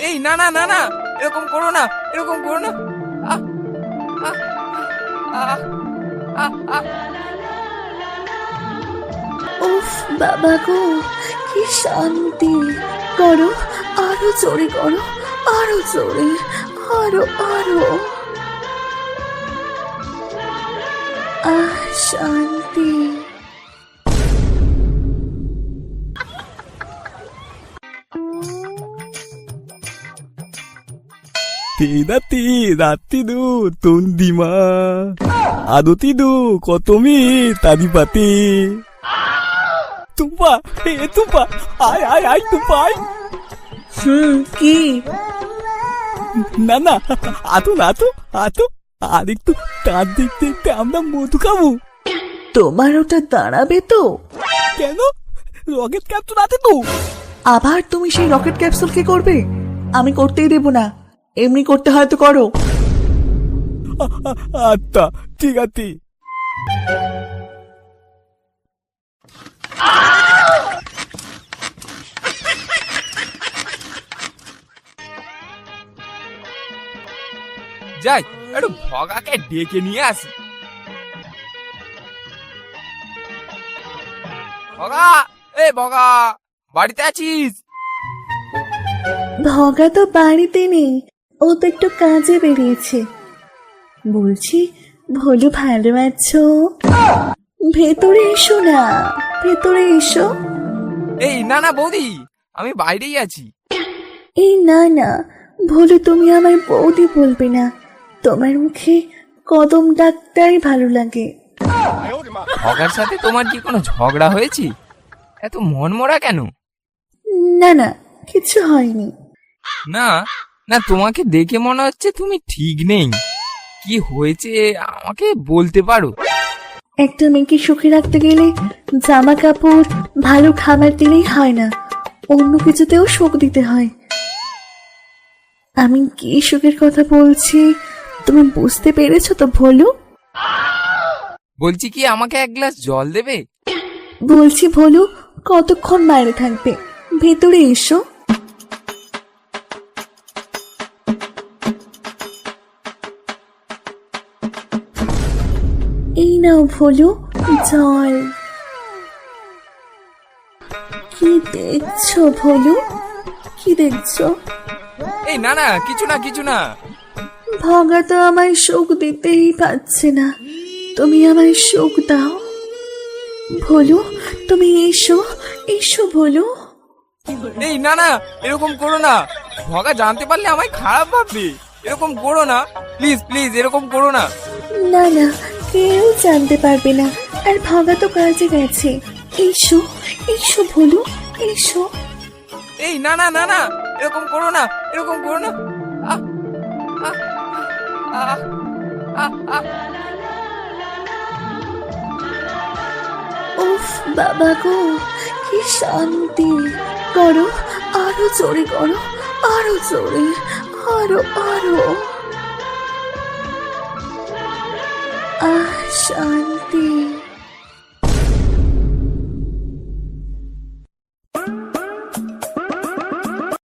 এই না না না না, এরকম করো না, এরকম করো না। আহ আহ আহ আহ আহ। উফ বাবা গো, কি শান্তি। করো, আরো জোরে করো, আরো জোরে, আরো আরো। শান্তি। রাত্তিদু তন্দিমা আদতিদু কতমি তাদিপাতি তুপা তুপা আয় আয় আয় তুপা আয়। কি? না না, আতো না আতো আতো, আর একটু তার দেখতে দেখতে আমরা মধু খাবো। তোমার ওটা দাঁড়াবে তো? কেন? রকেট ক্যাপসুল আছে তো। আবার তুমি সেই রকেট ক্যাপসুল কি করবে? আমি করতেই দেব না, এমনি করতে হয় তো করো। আচ্ছা ঠিক আছে। যাই একটু ভগাকে ডেকে নিয়ে আসি। ভগা, এ ভগা, বাড়িতে আছিস? ভগা তো বাড়িতে নেই, ও তো একটু কাজে বেরিয়েছে। বলছি, ভোলু ভালো আছো? ভেতরে এসো না, ভেতরে এসো। এই না না বৌদি, আমি বাইরেই আছি। এই না না ভোলু, তুমি আমায় বৌদি বলবে না, তোমার মুখে কদম ডাকটাই ভালো লাগে। ভগার সাথে তোমার কি কোনো ঝগড়া হয়েছে? এত মনমরা কেন? না না, কিছু হয়নি। না না, তোমাকে দেখে মনে হচ্ছে তুমি ঠিক নেই। কি হয়েছে আমাকে বলতে পারো? একটা মেয়েকে সুখে রাখতে গেলে জামা কাপড়, ভালো খাবার দিলেই হয় না, অন্য কিছুতেও সুখ দিতে হয়। আমি কি সুখের কথা বলছি তুমি বুঝতে পেরেছো তো ভোলু? বলছি কি আমাকে এক গ্লাস জল দেবে? বলছি ভোলু, কতক্ষণ বাইরে থাকবে? ভেতরে এসো। এই নাও ভোলু, জল। কি দেখছো ভোলু, কি দেখছো? এই না না, কিছু না কিছু না। ভগা তো আমায় সুখ দিতেই পারছে না, তুমি আমায় সুখ দাও। ভোলু, তুমি এসো, এসো ভোলু। এই না না, এরকম করো না। ভগা জানতে পারলে আমায় খারাপ ভাববে। এরকম করো না, প্লিজ প্লিজ, এরকম করো না। না না, কেউ জানতে পারবে না, আর ভগা তো কাজে গেছে। এসো, এসো ভোলু, এসো। এই না না না না, এরকম করো না, এরকম করো না। আহ আহ আহ আহ আহ। উফ বাবা গো, কি শান্তি। করো, আরো জোরে করো, আরো জোরে, আরো আরো। শান্তি।